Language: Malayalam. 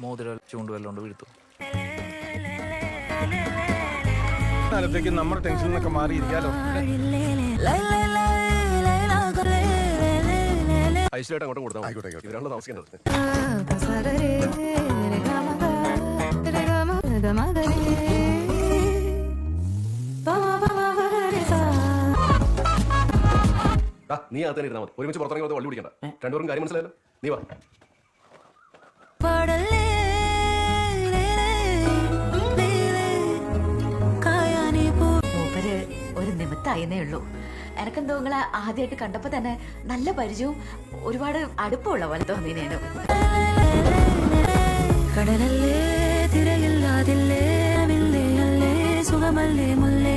മോതിരം ചൂണ്ടുവല്ലോണ്ട് വീഴ്ത്തു. കാലത്തേക്ക് നമ്മുടെ ടെൻഷനിലൊക്കെ മാറിയിരിക്കാലോ. ഐശ്വര്യമായിട്ട് അങ്ങോട്ട് കൊടുത്താൽ ഇവരാണല്ലോ താമസിക്കേണ്ടത്. നീ അകത്ത് തന്നെ ഇരുന്നാൽ മതി. ഒരുമിച്ച് പുറത്തിറങ്ങി വള്ളി പിടിക്കണ്ട. രണ്ടുപേരും കാര്യം മനസ്സിലായല്ലോ. നീ വാ. ഒരു നിമിത്തായെന്നേ ഉള്ളൂ. എനക്കെന്തോ നിങ്ങളെ ആദ്യമായിട്ട് കണ്ടപ്പോ തന്നെ നല്ല പരിചയവും ഒരുപാട് അടുപ്പമുള്ള പോലെ തോന്നിനേനു. കടലല്ലേ തിരയില്ലാതില്ലേ സുഖമല്ലേ മുല്ലേ